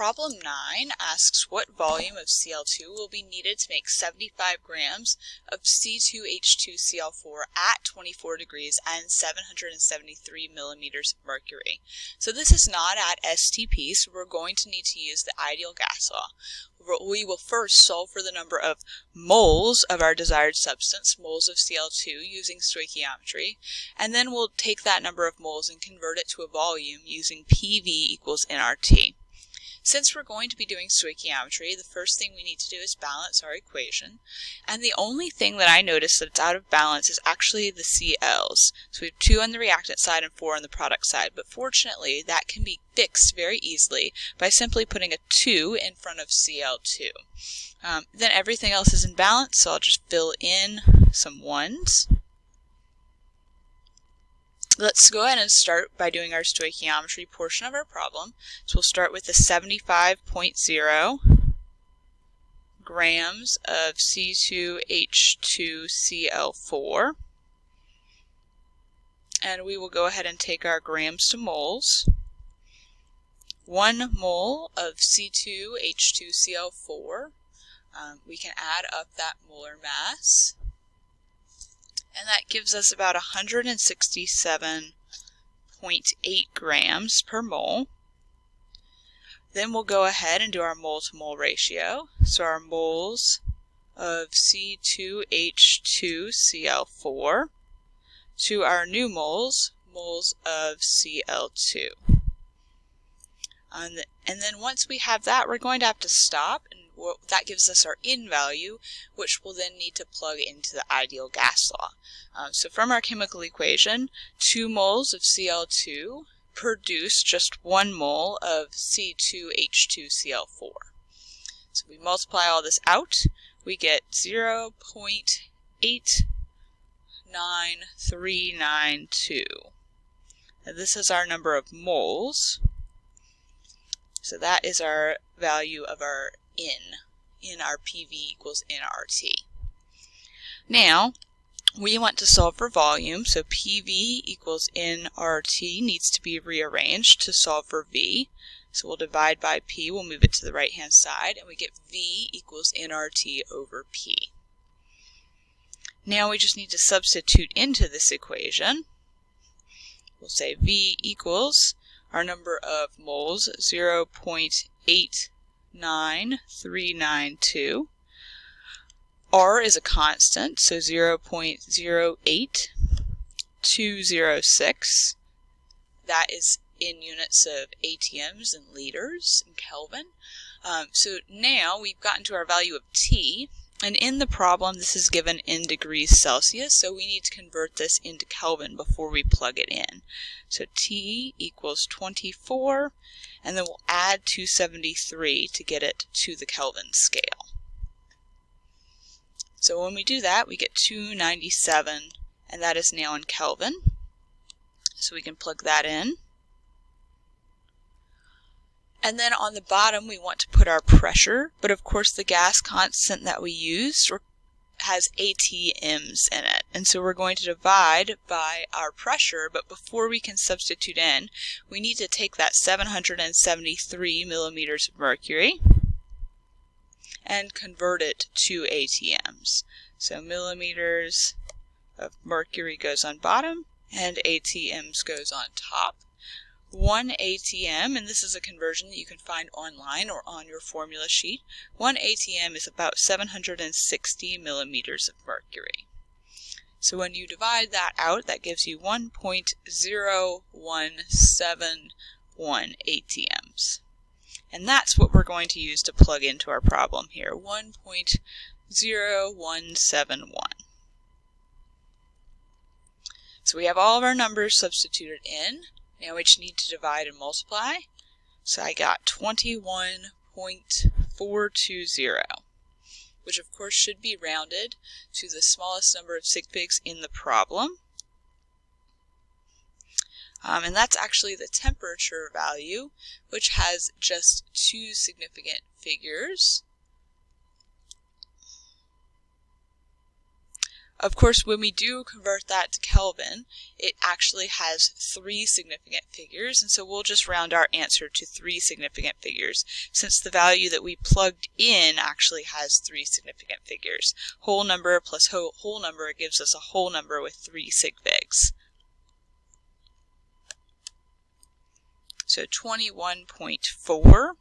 Problem 9 asks what volume of Cl2 will be needed to make 75 grams of C2H2Cl4 at 24 degrees and 773 millimeters of mercury. So this is not at STP, so we're going to need to use the ideal gas law. We will first solve for the number of moles of our desired substance, moles of Cl2, using stoichiometry, and then we'll take that number of moles and convert it to a volume using PV equals nRT. Since we're going to be doing stoichiometry, the first thing we need to do is balance our equation. And the only thing that I notice that's out of balance is actually the Cl's. So we have 2 on the reactant side and 4 on the product side. But fortunately, that can be fixed very easily by simply putting a 2 in front of Cl2. Then everything else is in balance, so I'll just fill in some 1's. Let's go ahead and start by doing our stoichiometry portion of our problem. So we'll start with the 75.0 grams of C2H2Cl4. And we will go ahead and take our grams to moles. 1 mole of C2H2Cl4. We can add up that molar mass. And that gives us about 167.8 grams per mole. Then we'll go ahead and do our mole-to-mole ratio. So our moles of C2H2Cl4 to our new moles, moles of Cl2. And then once we have that, we're going to have to stop, and that gives us our in value, which we'll then need to plug into the ideal gas law. So from our chemical equation, 2 moles of Cl2 produce just 1 mole of C2H2Cl4. So we multiply all this out, we get 0.89392. Now this is our number of moles. So that is our value of our in our PV equals nRT. Now, we want to solve for volume, so PV equals nRT needs to be rearranged to solve for V. So we'll divide by P, we'll move it to the right hand side, and we get V equals nRT over P. Now we just need to substitute into this equation. We'll say V equals our number of moles, 0.89392. R is a constant, so 0.08206. That is in units of ATMs and liters in Kelvin. So now we've gotten to our value of T, and in the problem this is given in degrees Celsius, so we need to convert this into Kelvin before we plug it in. So T equals 24, and then we'll add 273 to get it to the Kelvin scale. So when we do that, we get 297, and that is now in Kelvin. So we can plug that in. And then on the bottom we want to put our pressure, but of course the gas constant that we used has ATMs in it. And so we're going to divide by our pressure, but before we can substitute in, we need to take that 773 millimeters of mercury and convert it to ATMs. So millimeters of mercury goes on bottom and ATMs goes on top. 1 ATM, and this is a conversion that you can find online or on your formula sheet, 1 ATM is about 760 millimeters of mercury. So when you divide that out, that gives you 1.0171 ATMs. And that's what we're going to use to plug into our problem here, 1.0171. So we have all of our numbers substituted in. Now we just need to divide and multiply. So I got 21.420, which of course should be rounded to the smallest number of sig figs in the problem. And that's actually the temperature value, which has just 2 significant figures. Of course, when we do convert that to Kelvin, it actually has 3 significant figures, and so we'll just round our answer to 3 significant figures, since the value that we plugged in actually has 3 significant figures. Whole number plus whole number gives us a whole number with 3 sig figs. So 21.4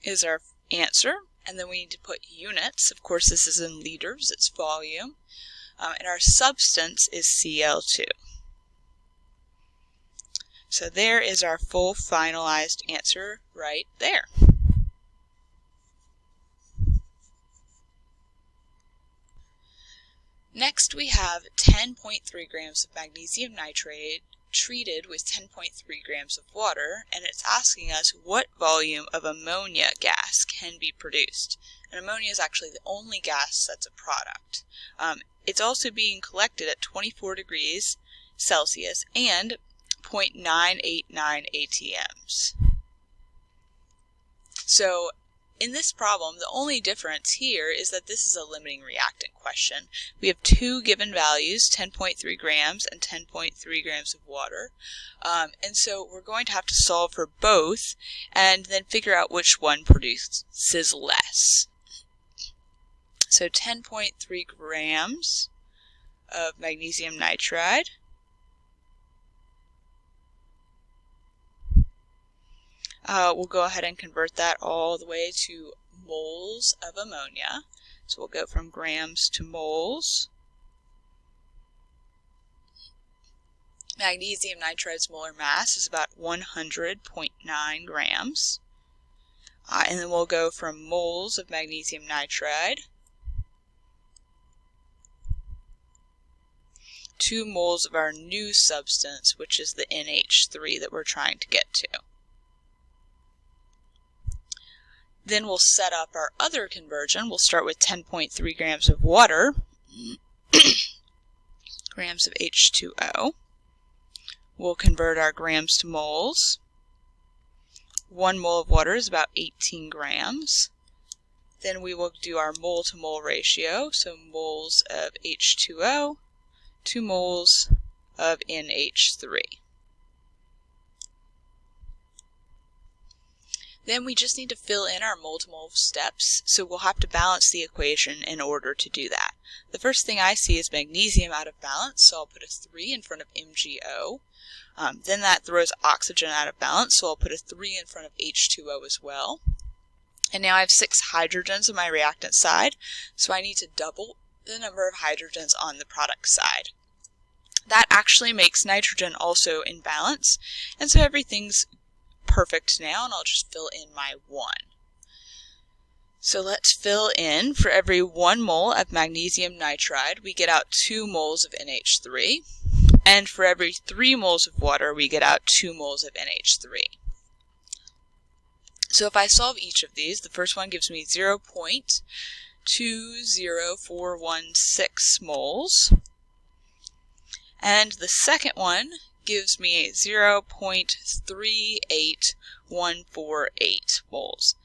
is our answer. And then we need to put units. Of course, this is in liters, it's volume. And our substance is Cl2. So there is our full finalized answer right there. Next, we have 10.3 grams of magnesium nitrate treated with 10.3 grams of water, and it's asking us what volume of ammonia gas can be produced. And ammonia is actually the only gas that's a product. It's also being collected at 24 degrees Celsius and 0.989 atms. So in this problem, the only difference here is that this is a limiting reactant question. We have 2 given values, 10.3 grams and 10.3 grams of water. And so we're going to have to solve for both and then figure out which one produces less. So 10.3 grams of magnesium nitride we'll go ahead and convert that all the way to moles of ammonia. So we'll go from grams to moles. Magnesium nitride's molar mass is about 100.9 grams. And then we'll go from moles of magnesium nitride to moles of our new substance, which is the NH3 that we're trying to get to. Then we'll set up our other conversion. We'll start with 10.3 grams of water, grams of H2O. We'll convert our grams to moles. 1 mole of water is about 18 grams. Then we will do our mole to mole ratio, so moles of H2O to moles of NH3. Then we just need to fill in our mole-to-mole steps, so we'll have to balance the equation in order to do that. The first thing I see is magnesium out of balance, so I'll put a 3 in front of MgO. Then that throws oxygen out of balance, so I'll put a 3 in front of H2O as well. And now I have 6 hydrogens on my reactant side, so I need to double the number of hydrogens on the product side. That actually makes nitrogen also in balance, and so everything's perfect now, and I'll just fill in my 1. So let's fill in. For every 1 mole of magnesium nitride, we get out 2 moles of NH3, and for every 3 moles of water, we get out 2 moles of NH3. So if I solve each of these, the first one gives me 0.20416 moles, and the second one gives me 0.38148 moles.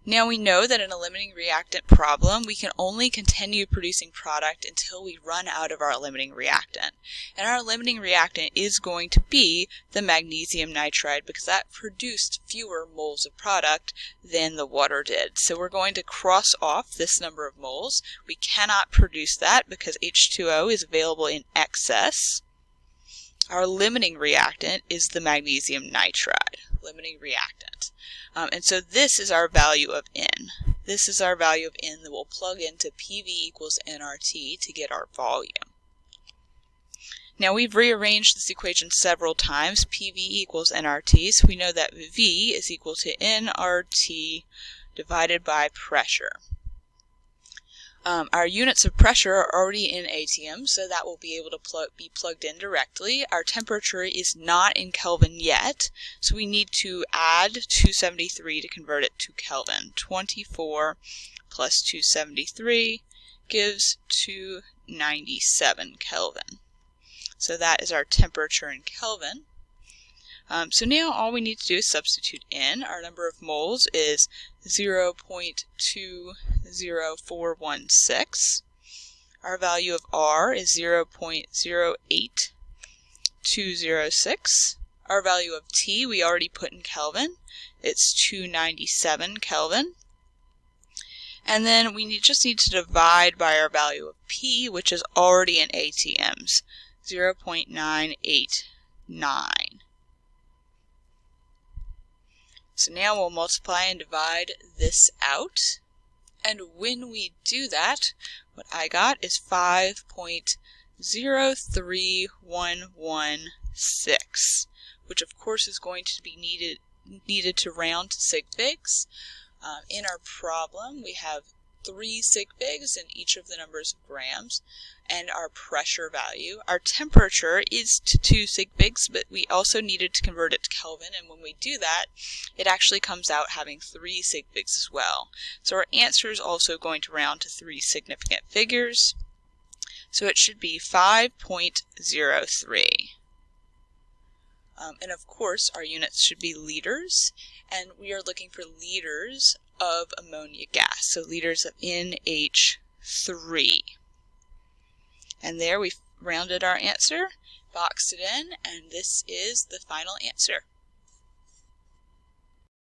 Now we know that in a limiting reactant problem, we can only continue producing product until we run out of our limiting reactant. And our limiting reactant is going to be the magnesium nitride, because that produced fewer moles of product than the water did. So we're going to cross off this number of moles. We cannot produce that because H2O is available in excess. Our limiting reactant is the magnesium nitride, limiting reactant. And so this is our value of N. This is our value of N that we'll plug into PV equals nRT to get our volume. Now we've rearranged this equation several times, PV equals nRT, so we know that V is equal to nRT divided by pressure. Our units of pressure are already in atm, so that will be able to be plugged in directly. Our temperature is not in Kelvin yet, so we need to add 273 to convert it to Kelvin. 24 plus 273 gives 297 Kelvin. So that is our temperature in Kelvin. So now all we need to do is substitute in. Our number of moles is 0.20416. Our value of R is 0.08206. Our value of T we already put in Kelvin. It's 297 Kelvin. And then we just need to divide by our value of P, which is already in ATMs, 0.989. So now we'll multiply and divide this out. And when we do that, what I got is 5.03116, which of course is going to be needed to round to sig figs. In our problem, we have 3 sig figs in each of the numbers of grams, and our pressure value. Our temperature is to 2 sig figs, but we also needed to convert it to Kelvin, and when we do that, it actually comes out having 3 sig figs as well. So our answer is also going to round to 3 significant figures, so it should be 5.03. And of course, our units should be liters, and we are looking for liters of ammonia gas, so liters of NH3. And there we've rounded our answer, boxed it in, and this is the final answer.